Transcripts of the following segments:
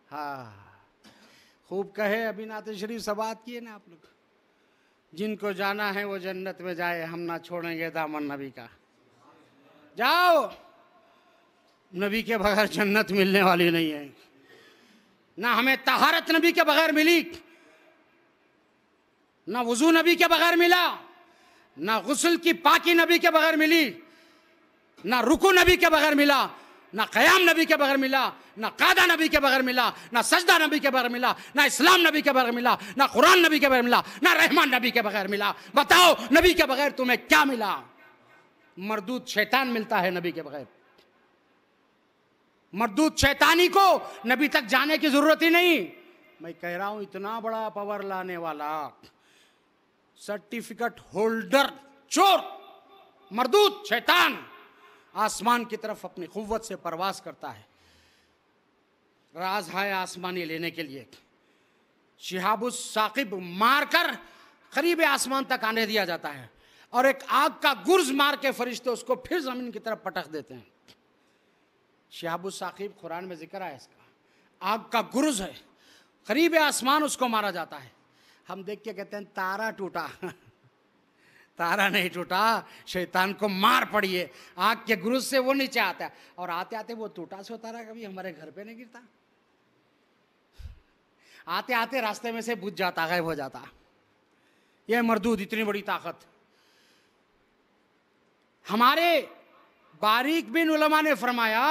हाँ, खूब कहे। अभी नाते शरीफ से बात किए ना आप लोग, जिनको जाना है वो जन्नत में जाए, हम ना छोड़ेंगे दामन नबी का। जाओ, नबी के बगैर जन्नत मिलने वाली नहीं है। ना हमें तहारत नबी के बगैर मिली, ना वुजू नबी के बगैर मिला, ना गुस्ल की पाकी नबी के बगैर मिली, ना रुकू नबी के बगैर मिला, ना क़याम नबी के बगैर मिला, ना कादा नबी के बगैर मिला, ना सजदा नबी के बगैर मिला, ना इस्लाम नबी के बगैर मिला, ना कुरान नबी के बगैर मिला, ना रहमान नबी के बगैर मिला। बताओ नबी के बगैर तुम्हें क्या मिला? मरदूद शैतान मिलता है नबी के बगैर। मरदूद शैतानी को नबी तक जाने की जरूरत ही नहीं। मैं कह रहा हूं, इतना बड़ा पावर लाने वाला, सर्टिफिकेट होल्डर चोर मरदूद शैतान आसमान की तरफ अपनी कुव्वत से परवास करता है। राज है आसमानी लेने के लिए। शिहाबुस साकिब मारकर करीब आसमान तक आने दिया जाता है और एक आग का गुर्ज मार के फरिश्ते उसको फिर जमीन की तरफ पटक देते हैं। शिहाबुस साकिब, कुरान में जिक्र है इसका, आग का गुर्ज है, करीब आसमान उसको मारा जाता है। हम देख के कहते हैं तारा टूटा। तारा नहीं टूटा, शैतान को मार पड़ी है। आग के गुरुज से वो नीचे आता है और आते आते वो टूटा से तारा कभी हमारे घर पे नहीं गिरता। आते आते रास्ते में से बुझ जाता, गायब हो जाता। ये मरदूद, इतनी बड़ी ताकत। हमारे बारीक बिन उलमा ने फरमाया,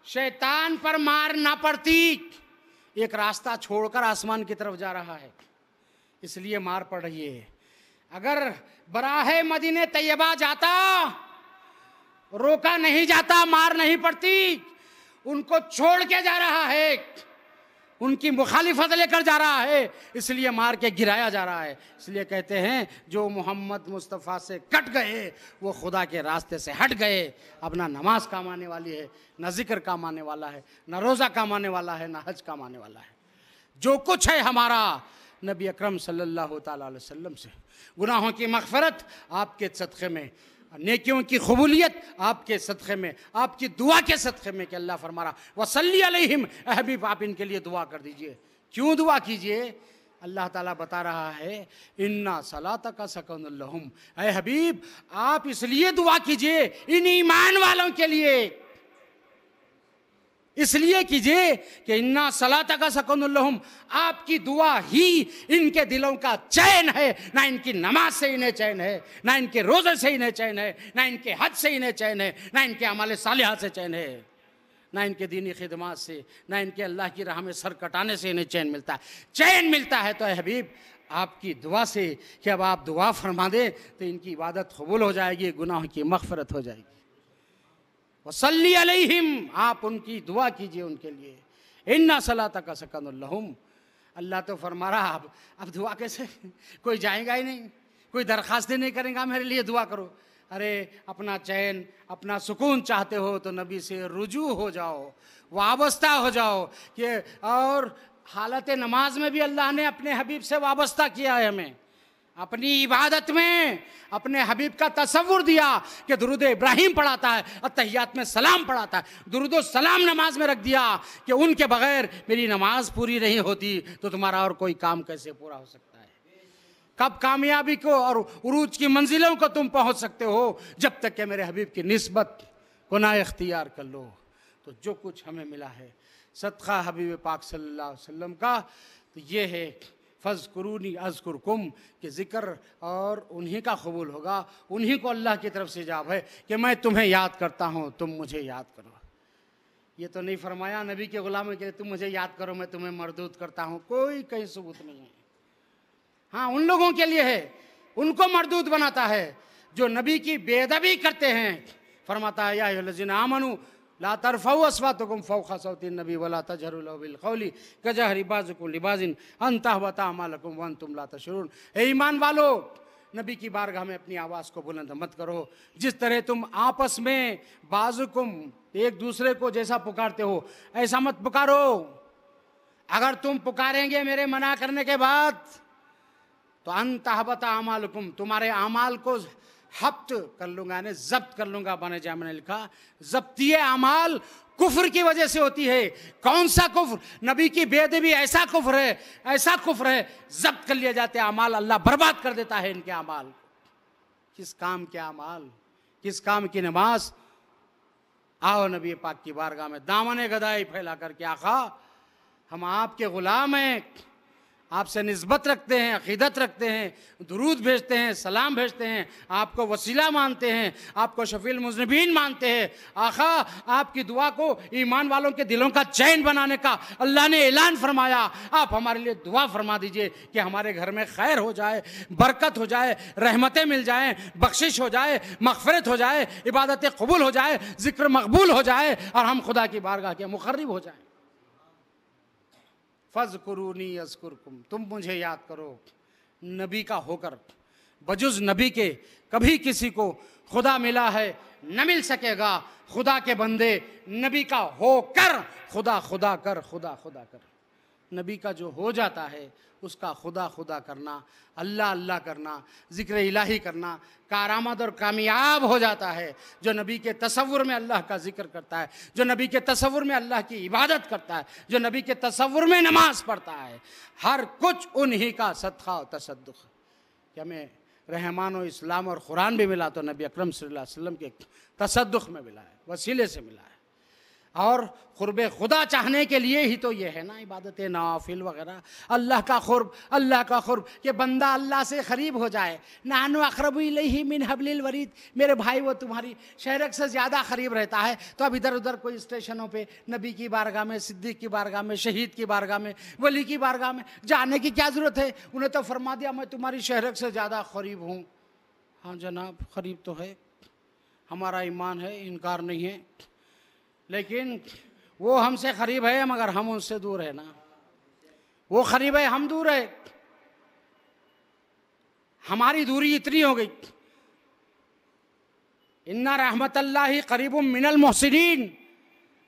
शैतान पर मार ना पड़ती, एक रास्ता छोड़कर आसमान की तरफ जा रहा है, इसलिए मार पड़ रही है। अगर बराहे मदीने तैयबा जाता, रोका नहीं जाता, मार नहीं पड़ती। उनको छोड़ के जा रहा है, उनकी मुखालिफत लेकर जा रहा है, इसलिए मार के गिराया जा रहा है। इसलिए कहते हैं जो मोहम्मद मुस्तफ़ा से कट गए वो खुदा के रास्ते से हट गए। अब ना नमाज काम आने वाली है, ना जिक्र काम आने वाला है, ना रोज़ा काम आने वाला है, ना हज काम आने वाला है। जो कुछ है हमारा नबी अकरम सल्लल्लाहु ताला अलैहि वसल्लम से। गुनाहों की मग़फ़िरत आपके सदक़े में, नेकियों की कबूलियत आपके सदक़े में, आपकी दुआ के सदक़े में। कि अल्लाह फरमा रहा वसल्ली अलैहिम, हबीब आप इनके लिए दुआ कर दीजिए। क्यों दुआ कीजिए? अल्लाह ताला बता रहा है इन्ना सलातका सकनुल लहुम। ऐ हबीब आप इसलिए दुआ कीजिए इन ईमान वालों के लिए, इसलिए कीजिए कि इन्ना सलातका सकनुल लहुम, आपकी दुआ ही इनके दिलों का चैन है। ना इनकी नमाज से इन्हें चैन है, ना इनके रोज़े से इन्हें चैन है, ना इनके हज से इन्हें चैन है, ना इनके अमाल सालिहा से चैन है, ना इनके दीनी खिदमात से, ना इनके अल्लाह की राह में सर कटाने से इन्हें चैन मिलता है। चैन मिलता है तो हबीब आपकी दुआ से, कि अब आप दुआ फरमा दें तो इनकी इबादत कबूल हो जाएगी, गुनाह की मग़फ़िरत हो जाएगी। वसल्ली अलैहिम, आप उनकी दुआ कीजिए उनके लिए। इन्ना सलातका सकनुल लहुम। अल्लाह तो फरमा रहा अब दुआ कैसे, कोई जाएगा ही नहीं, कोई दरख्वास्त ही नहीं करेगा मेरे लिए दुआ करो। अरे अपना चैन, अपना सुकून चाहते हो तो नबी से रुजू हो जाओ, वाबस्ता हो जाओ। कि और हालत नमाज में भी अल्लाह ने अपने हबीब से वाबस्ता किया है हमें। अपनी इबादत में अपने हबीब का तसव्वुर दिया कि दुरूद इब्राहिम पढ़ाता है, अत्तहियात में सलाम पढ़ाता है, दुरूद सलाम नमाज में रख दिया कि उनके बगैर मेरी नमाज पूरी नहीं होती, तो तुम्हारा और कोई काम कैसे पूरा हो सकता है? कब कामयाबी को और उरूज की मंजिलों को तुम पहुंच सकते हो? जब तक कि मेरे हबीब की निस्बत को ना इख्तियार कर लो। तो जो कुछ हमें मिला है सदका हबीब पाक सल्लल्लाहु अलैहि वसल्लम का, तो ये है फ़ज़्कुरूनी अज़्कुरकुम, कि ज़िक्र और उन्हीं का कबूल होगा, उन्हीं को अल्लाह की तरफ से जवाब है कि मैं तुम्हें याद करता हूँ, तुम मुझे याद करो। ये तो नहीं फरमाया नबी के ग़ुलामों के लिए तुम मुझे याद करो मैं तुम्हें मरदूद करता हूँ, कोई कहीं सबूत नहीं है। हाँ, उन लोगों के लिए है, उनको मरदूद बनाता है जो नबी की बेअदबी करते हैं। फरमाता है या अय्युहल्लज़ीना आमनू ला तरफ़ऊ अस्वातकुम फ़ौक़ सौतिन नबी वला तजहरू लहू बिल क़ौली कजहरि बाज़ुकुम लिबाज़िन अन तहबता अमालकुम व अंतुम ला तशऊरून। हे ईमान वालो, नबी की बारगाह में अपनी आवाज़ को बुलंद मत करो। जिस तरह तुम आपस में बाज़ुकुम एक दूसरे को जैसा पुकारते हो ऐसा मत पुकारो। अगर तुम पुकारेंगे मेरे मना करने के बाद तो अन तहबता अमालकुम, तुम्हारे अमाल को हफ्त कर लूंगा, यानी जब्त कर लूंगा। बने जाम ने लिखा जब्तिये अमाल कुफ्र की वजह से होती है। कौन सा कुफ्र? नबी की बेअदबी ऐसा कुफ्र है, ऐसा कुफ्र है, जब्त कर लिए जाते हैं अमाल, अल्लाह बर्बाद कर देता है इनके अमाल। किस काम के अमाल, किस काम की नमाज। आओ नबी पाक की बारगाह में दामन गदाई फैला करके, आका हम आपके गुलाम हैं, आपसे निस्बत रखते हैं, अकीदत रखते हैं, दुरूद भेजते हैं, सलाम भेजते हैं, आपको वसीला मानते हैं, आपको शफील मुज़निबीन मानते हैं। आका आपकी दुआ को ईमान वालों के दिलों का चैन बनाने का अल्लाह ने ऐलान फरमाया। आप हमारे लिए दुआ फरमा दीजिए कि हमारे घर में खैर हो जाए, बरकत हो जाए, रहमतें मिल जाएं, बख्शिश हो जाए, मगफरत हो जाए, इबादतें कबूल हो जाए, जिक्र मकबूल हो जाए और हम खुदा की बारगाह के मुकर्रब हो जाएं। फज़कुरूनी अज़कुरकुम, तुम मुझे याद करो। नबी का होकर बजुज नबी के कभी किसी को खुदा मिला है न मिल सकेगा। खुदा के बंदे नबी का होकर खुदा खुदा कर, खुदा खुदा कर। नबी का जो हो जाता है उसका खुदा खुदा करना, अल्लाह अल्लाह करना, जिक्र इलाही करना कारामद और कामयाब हो जाता है। जो नबी के तसव्वुर में अल्लाह का जिक्र करता है, जो नबी के तसव्वुर में अल्लाह की इबादत करता है, जो नबी के तसव्वुर में नमाज पढ़ता है, हर कुछ उन्हीं का सदका और तसद्दुक। कि हमें रहमान और इस्लाम और कुरान भी मिला तो नबी अकरम सल्लल्लाहु अलैहि वसल्लम के तसद्दुक में मिला है, वसीले से मिला है। और क़ुर्ब खुदा चाहने के लिए ही तो ये है ना इबादत नवाफिल वगैरह। अल्लाह का क़ुर्ब, अल्लाह का क़ुर्ब कि बंदा अल्लाह से करीब हो जाए। नानु अक़रबु इलैहि मिन हब्लिल वरीद, मेरे भाई वो तुम्हारी शहरक से ज़्यादा करीब रहता है। तो अब इधर उधर कोई स्टेशनों पे नबी की बारगाह में, सिद्दीक़ की बारगाह में, शहीद की बारगाह में, वली की बारगाह में जाने की क्या ज़रूरत है? उन्हें तो फरमा दिया मैं तुम्हारी शहरक से ज़्यादा करीब हूँ। हाँ जनाब, करीब तो है, हमारा ईमान है, इनकार नहीं है, लेकिन वो हमसे करीब है मगर हम उनसे दूर है ना। वो करीब है, हम दूर है। हमारी दूरी इतनी हो गई। इन्ना रहमतल्लाहि करीबुम मिनल मुहसिनीन,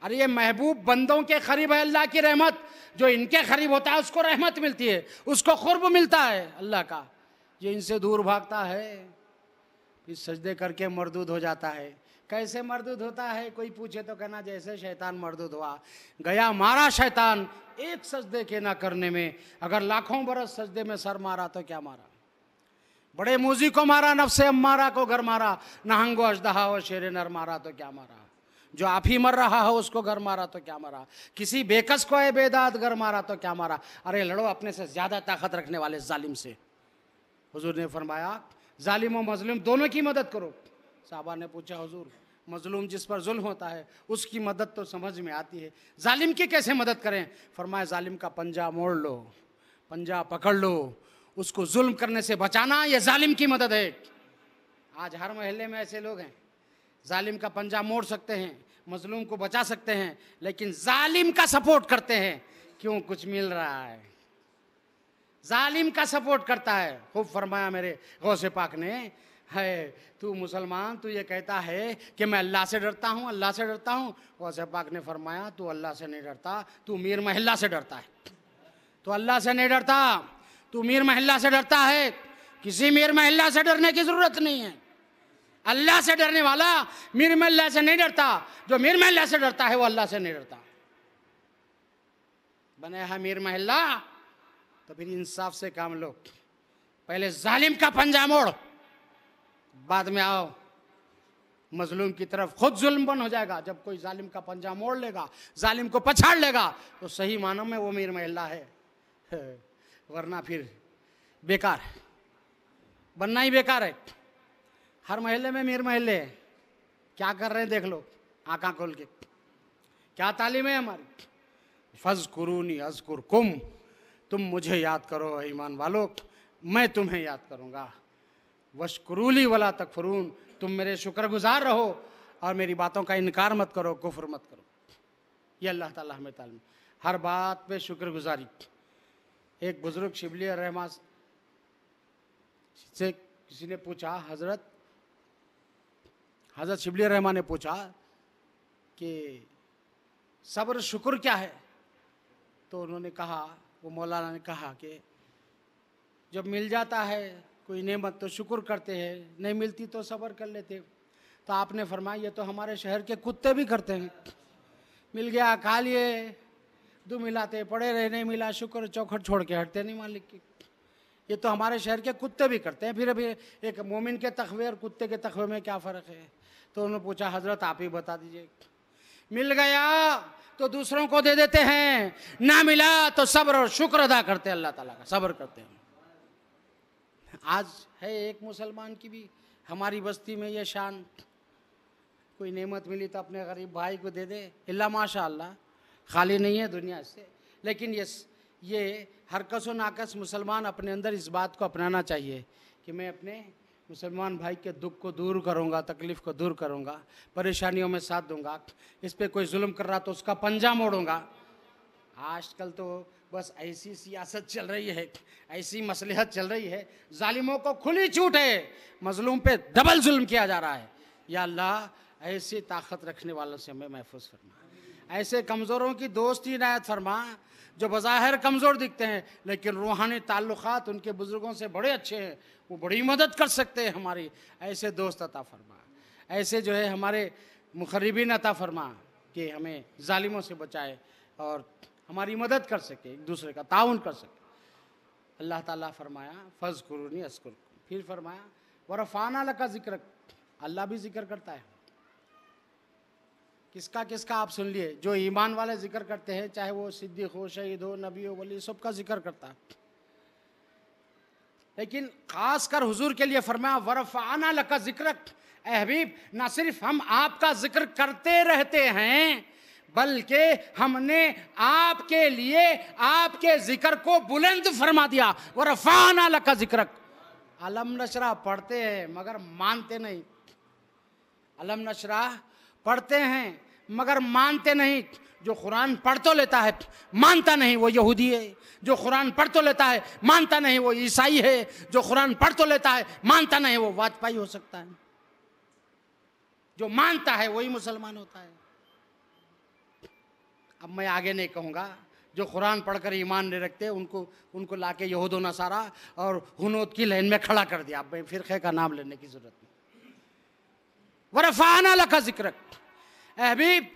अरे ये महबूब बंदों के करीब है अल्लाह की रहमत। जो इनके करीब होता है उसको रहमत मिलती है, उसको कुर्ब मिलता है अल्लाह का। जो इनसे दूर भागता है फिर सजदे करके मरदूद हो जाता है। कैसे मरदूद होता है? कोई पूछे तो कहना जैसे शैतान मरदूद हुआ। गया मारा शैतान एक सजदे के ना करने में। अगर लाखों बरस सजदे में सर मारा तो क्या मारा? बड़े मूजी को मारा, नफ्से अम्मारा को घर मारा, नहंगो अजदहा व शेर नर मारा तो क्या मारा? जो आप ही मर रहा हो उसको घर मारा तो क्या मारा? किसी बेकस को है बेदाद घर मारा तो क्या मारा? अरे लड़ो अपने से ज्यादा ताकत रखने वाले जालिम से। हुजूर ने फरमाया जालिम और मजलूम दोनों की मदद करो। साहबा ने पूछा हुजूर मजलूम जिस पर जुल्म होता है उसकी मदद तो समझ में आती है, जालिम की कैसे मदद करें? फरमाया जालिम का पंजा मोड़ लो, पंजा पकड़ लो, उसको जुल्म करने से बचाना ये जालिम की मदद है। आज हर मोहल्ले में ऐसे लोग हैं, जालिम का पंजा मोड़ सकते हैं, मजलूम को बचा सकते हैं, लेकिन जालिम का सपोर्ट करते हैं। क्यों? कुछ मिल रहा है, जालिम का सपोर्ट करता है। खूब फरमाया मेरे गौसे पाक ने, है तू मुसलमान, तू ये कहता है कि मैं अल्लाह से डरता हूँ, अल्लाह से डरता हूँ। गौसे पाक ने फरमाया तू अल्लाह से नहीं डरता, तू मीर महल्ला से डरता है। तो अल्लाह से नहीं डरता, तू मीर महल्ला से डरता है। किसी मीर महल्ला से डरने की जरूरत नहीं है। अल्लाह से डरने वाला मीर महल्ला से नहीं डरता। जो मीर महल्ला से डरता है वो अल्लाह से नहीं डरता। बने है मीर महल्ला तो फिर इंसाफ से काम लो। पहले जालिम का पंजा मोड़, बाद में आओ मजलूम की तरफ। खुद जुल्म बन हो जाएगा जब कोई जालिम का पंजा मोड़ लेगा, जालिम को पछाड़ लेगा तो सही मानों में वो मीर महल्ला है, वरना फिर बेकार है, बनना ही बेकार है। हर महल्ले में मीर महल्ले हैं। क्या कर रहे हैं देख लो आंखें खोल के। क्या तालीम है हमारी? फज़कुरूनी अज़कुरकुम, तुम मुझे याद करो ईमान वालों, मैं तुम्हें याद करूँगा। वशकुरूली वला तकफुरून, तुम मेरे शुक्रगुजार रहो और मेरी बातों का इनकार मत करो, कुफ्र मत करो। ये अल्लाह ताला हमें तालीम, हर बात पे शुक्रगुजारी। एक बुजुर्ग शिबली रहमान से किसी ने पूछा, हज़रत शिबली रहमान ने पूछा कि सब्र शुक्र क्या है? तो उन्होंने कहा, वो मौलाना ने कहा कि जब मिल जाता है कोई नेमत तो शुक्र करते हैं, नहीं मिलती तो सब्र कर लेते। तो आपने फरमाया ये तो हमारे शहर के कुत्ते भी करते हैं, मिल गया खा लिए, दो मिलाते पड़े रहे, नहीं मिला शुक्र, चौखट छोड़ के हटते नहीं मालिक की। ये तो हमारे शहर के कुत्ते भी करते हैं। फिर अभी एक मोमिन के तकवे और कुत्ते के तकवे में क्या फ़र्क है? तो उन्होंने पूछा हजरत आप ही बता दीजिए। मिल गया तो दूसरों को दे देते हैं, ना मिला तो सब्र और शुक्र अदा करते हैं, अल्लाह ताला का सब्र करते हैं। आज है एक मुसलमान की भी हमारी बस्ती में ये शान, कोई नेमत मिली तो अपने गरीब भाई को दे दे, इल्ला माशाअल्लाह खाली नहीं है दुनिया से। लेकिन ये हर कसो नाकस मुसलमान अपने अंदर इस बात को अपनाना चाहिए कि मैं अपने मुसलमान भाई के दुख को दूर करूंगा, तकलीफ़ को दूर करूंगा, परेशानियों में साथ दूंगा। इस पे कोई जुल्म कर रहा तो उसका पंजा मोड़ूंगा। आजकल तो बस ऐसी सियासत चल रही है, ऐसी मसलहत चल रही है, जालिमों को खुली छूट है, मजलूम पे डबल जुल्म किया जा रहा है। या अल्लाह ऐसी ताकत रखने वालों से हमें महफूज फरमा, ऐसे कमज़ोरों की दोस्ती इनायत फरमा जो बज़ाहिर कमज़ोर दिखते हैं लेकिन रूहानी ताल्लुक़ात उनके बुज़ुर्गों से बड़े अच्छे हैं, वो बड़ी मदद कर सकते हैं हमारी। ऐसे दोस्त अता फरमा, ऐसे जो है हमारे मुखर्रिबीन अता फरमा कि हमें जालिमों से बचाए और हमारी मदद कर सके, एक दूसरे का ताउन कर सके। अल्लाह ताला फरमाया फ़ज़्कुरूनी अज़्कुरकुम, फिर फरमाया वरफ़अना लका ज़िक्रक, अल्लाह भी जिक्र करता है। किसका किसका आप सुन लिए, जो ईमान वाले जिक्र करते हैं, चाहे वो सिद्दीक़ हो, शहीद हो, नबी हो, वली, सबका जिक्र करता है। लेकिन खास कर हुजूर के लिए फरमाया वरफ़अना लका ज़िक्रक, ए हबीब ना सिर्फ हम आपका जिक्र करते रहते हैं बल्कि हमने आपके लिए आपके जिक्र को बुलंद फरमा दिया। वरफ़अना लका ज़िक्रक, अलम नशरा पढ़ते हैं मगर मानते नहीं, अलम नशरा पढ़ते हैं मगर मानते नहीं। जो कुरान पढ़ तो लेता है मानता नहीं वो यहूदी है, जो कुरान पढ़ तो लेता है मानता नहीं वो ईसाई है, जो कुरान पढ़ तो लेता है मानता नहीं वो वाजपेयी हो सकता है। जो मानता है वही मुसलमान होता है। अब मैं आगे नहीं कहूँगा, जो कुरान पढ़कर ईमान नहीं रखते उनको लाके यहूद व नसारा और हुनूद की लाइन में खड़ा कर दिया। अब मैं फ़िरक़े का नाम लेने की ज़रूरत नहीं। वरफ़अना लका ज़िक्रक, ए हबीब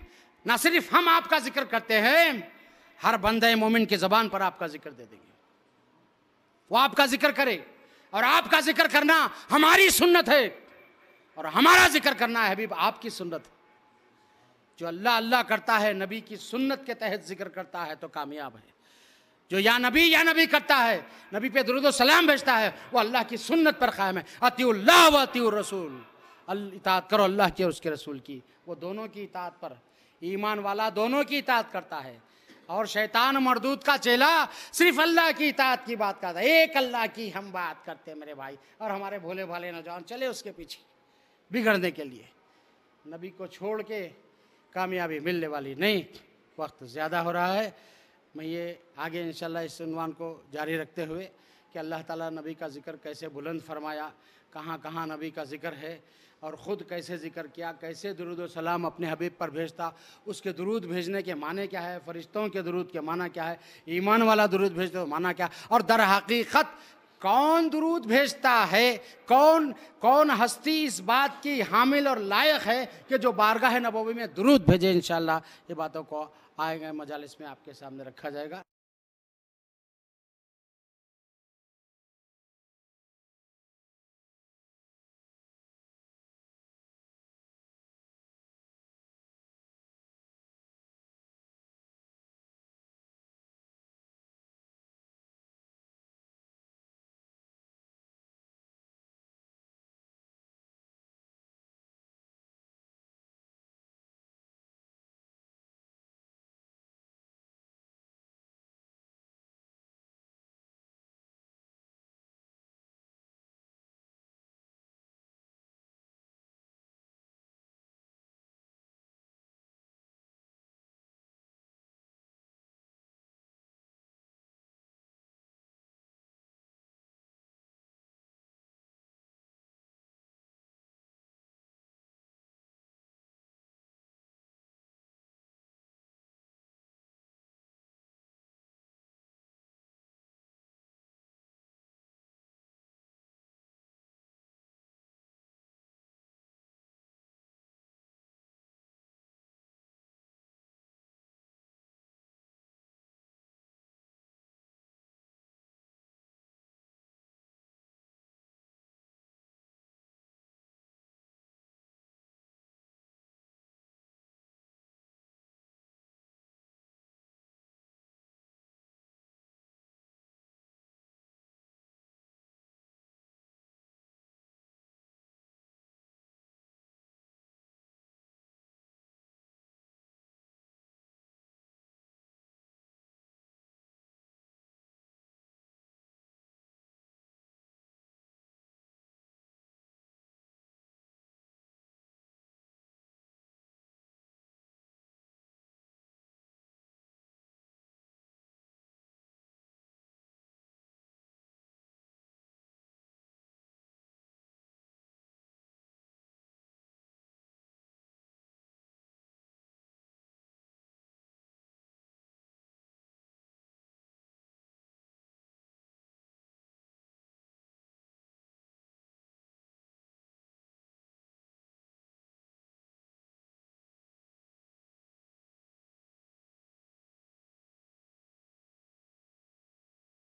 ना सिर्फ हम आपका जिक्र करते हैं, हर बंदे मोमिन की ज़बान पर आपका जिक्र दे देंगे, वो आपका जिक्र करे। और आपका जिक्र करना हमारी सुन्नत है और हमारा जिक्र करना है हबीब आपकी सुन्नत है। जो अल्लाह अल्लाह करता है, नबी की सुन्नत के तहत जिक्र करता है तो कामयाब है। जो या नबी करता है, नबी पे दुरूद व सलाम भेजता है, वो अल्लाह की सुन्नत पर कायम है। अतिउल्लाह व अतिउर रसूल, इताअत करो अल्लाह की और उसके रसूल की। वो दोनों की इताअत पर ईमान वाला दोनों की इताअत करता है। और शैतान मरदूद का चेला सिर्फ अल्लाह की इताअत की बात करता है। एक अल्लाह की हम बात करते हैं मेरे भाई, और हमारे भोले भाले नौजवान चले उसके पीछे बिगड़ने के लिए। नबी को छोड़ के कामयाबी मिलने वाली नहीं। वक्त ज़्यादा हो रहा है, मैं ये आगे इंशाल्लाह इस उन्वान को जारी रखते हुए कि अल्लाह ताला नबी का ज़िक्र कैसे बुलंद फरमाया, कहाँ कहाँ नबी का ज़िक्र है और ख़ुद कैसे ज़िक्र किया, कैसे दुरूद व सलाम अपने हबीब पर भेजता, उसके दुरूद भेजने के माने क्या है, फ़रिश्तों के दुरूद के माना क्या है, ईमान वाला दुरूद भेजते तो माना क्या, और दर हकीकत कौन दुरूद भेजता है, कौन हस्ती इस बात की हामिल और लायक है कि जो बारगाह नबवी में दुरूद भेजे। इंशाअल्लाह ये बातों को आएंगे मजालिस में आपके सामने रखा जाएगा।